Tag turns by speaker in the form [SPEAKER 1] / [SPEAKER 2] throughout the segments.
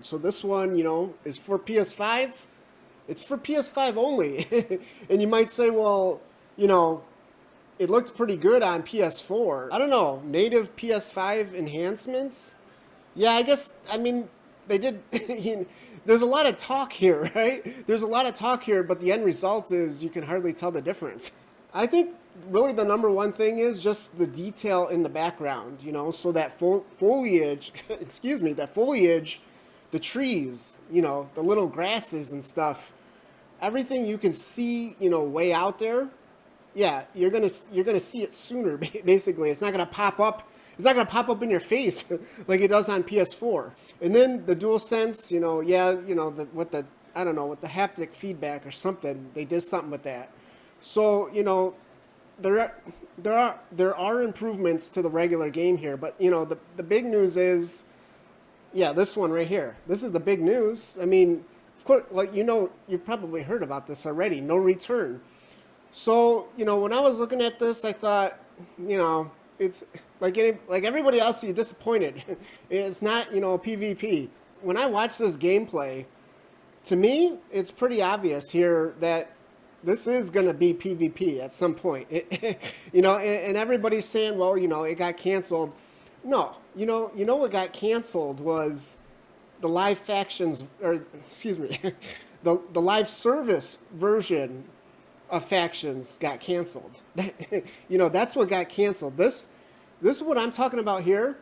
[SPEAKER 1] So this one, is for PS5. It's for PS5 only. And you might say, well, you know, it looked pretty good on PS4. I don't know, native PS5 enhancements? Yeah, I mean, they did. There's a lot of talk here, right? There's a lot of talk here, but the end result is you can hardly tell the difference. I think really the number one thing is just the detail in the background, so that foliage, excuse me, that foliage, the trees, the little grasses and stuff, everything you can see, way out there. Yeah, you're gonna see it sooner. Basically, it's not gonna pop up. It's not gonna pop up in your face like it does on PS4. And then the DualSense, yeah, with the I don't know, with the haptic feedback or something, they did something with that. So there are there are improvements to the regular game here, but the big news is, yeah, this one right here. This is the big news. I mean, of course, like you've probably heard about this already. No return. So when I was looking at this, I thought, it's like everybody else, you're disappointed. It's not PvP. When I watch this gameplay, to me, it's pretty obvious here that this is going to be PvP at some point. And everybody's saying, well, it got canceled. No, what got canceled was the live factions, or excuse me, the live service version of factions got canceled. That's what got canceled. This is what I'm talking about here.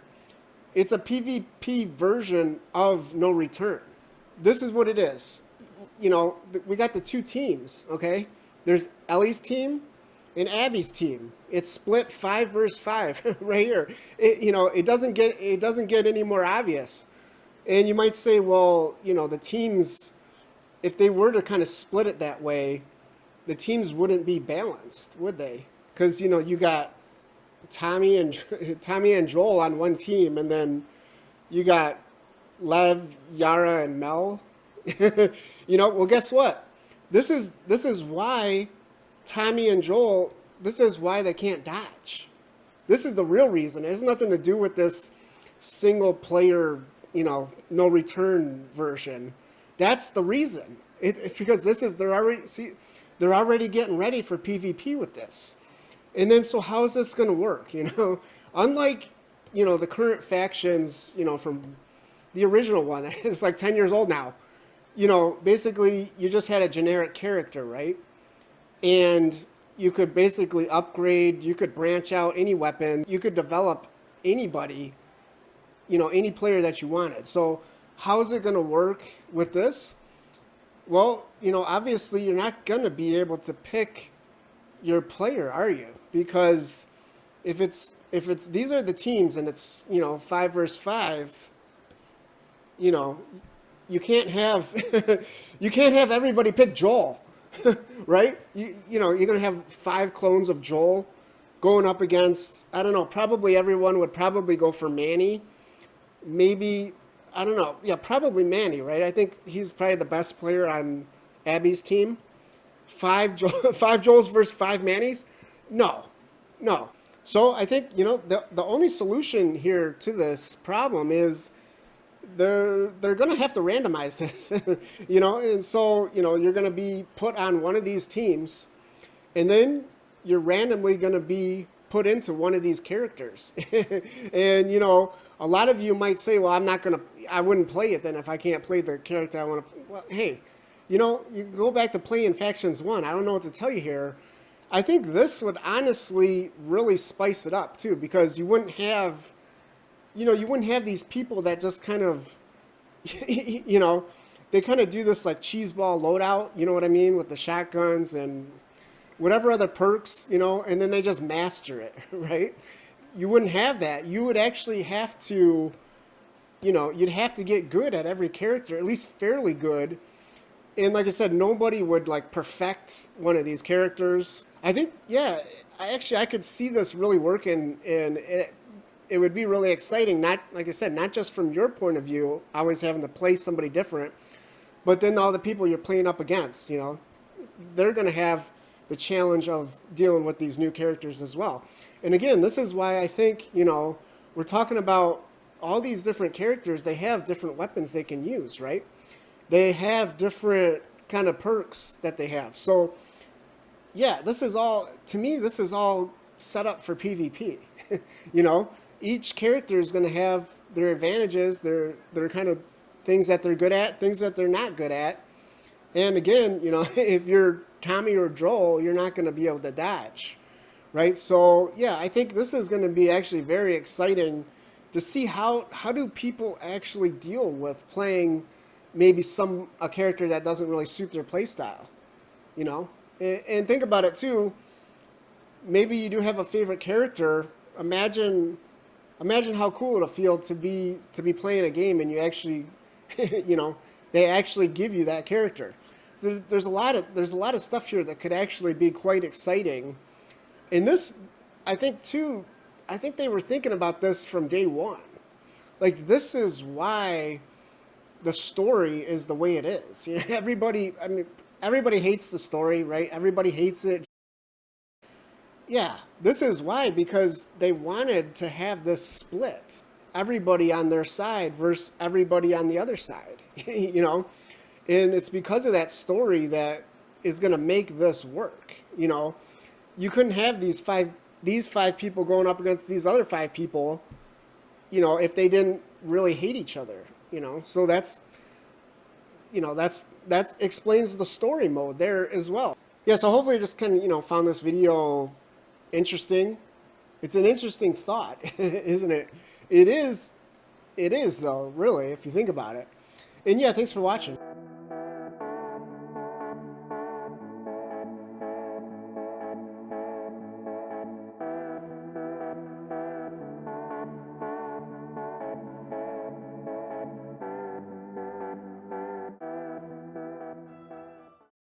[SPEAKER 1] It's a PvP version of No Return. This is what it is. We got the two teams, okay? There's Ellie's team and Abby's team. It's split 5 versus 5 right here. It doesn't get any more obvious. And you might say, well, the teams, if they were to kind of split it that way, the teams wouldn't be balanced, would they? Because you got Tommy and Tommy and Joel on one team, and then you got Lev, Yara, and Mel. Well, guess what? This is why Tommy and Joel. This is why they can't dodge. This is the real reason. It has nothing to do with this single player, no return version. That's the reason. It's because they're already getting ready for PvP with this. And then so how is this going to work? Unlike the current factions, from the original one, it's like 10 years old now. Basically you just had a generic character, right? And you could basically upgrade, you could branch out any weapon, you could develop anybody, any player that you wanted. So how is it going to work with this? Well, obviously you're not going to be able to pick your player, are you? Because if it's these are the teams and it's 5 versus 5, you know you can't have you can't have everybody pick Joel, right? You're gonna have 5 clones of Joel going up against, I don't know, probably everyone would probably go for Manny. Maybe, I don't know, yeah, probably Manny, right? I think he's probably the best player on Abby's team. Five Joels versus 5 Mannys? No, no. So I think the only solution here to this problem is they're going to have to randomize this, and so you're going to be put on one of these teams, and then you're randomly going to be put into one of these characters, and a lot of you might say, well, I wouldn't play it then if I can't play the character I want to. Well, hey, you go back to playing Factions 1. I don't know what to tell you here. I think this would honestly really spice it up too, because you wouldn't have these people that just kind of, they kind of do this like cheeseball loadout, you know what I mean, with the shotguns and whatever other perks, and then they just master it, right? You wouldn't have that. You would actually have to, you'd have to get good at every character, at least fairly good. And like I said, nobody would like perfect one of these characters. I think, yeah, I could see this really working, and it would be really exciting. Not, like I said, not just from your point of view, always having to play somebody different, but then all the people you're playing up against, they're going to have the challenge of dealing with these new characters as well. And again, this is why I think, we're talking about all these different characters, they have different weapons they can use, right? They have different kind of perks that they have. So yeah, this is all, to me, this is all set up for PvP. You know, each character is going to have their advantages, their kind of things that they're good at, things that they're not good at. And again, you know, if you're Tommy or Joel, you're not going to be able to dodge, right? So yeah, I think this is going to be actually very exciting to see how do people actually deal with playing maybe a character that doesn't really suit their play style, you know. And think about it too. Maybe you do have a favorite character. Imagine how cool it'll feel to be playing a game and you actually, you know, they actually give you that character. So there's a lot of stuff here that could actually be quite exciting. And this, I think too, I think they were thinking about this from day one. Like, this is why the story is the way it is. You know, everybody hates the story, right? Everybody hates it. Yeah, this is why, because they wanted to have this split. Everybody on their side versus everybody on the other side, you know? And it's because of that story that is going to make this work, you know? You couldn't have these five people going up against these other 5 people, you know, if they didn't really hate each other, you know? So that's explains the story mode there as well. Yeah, so hopefully you just kind of, you know, found this video interesting. It's an interesting thought, isn't it? It is though, really, if you think about it. And yeah, thanks for watching.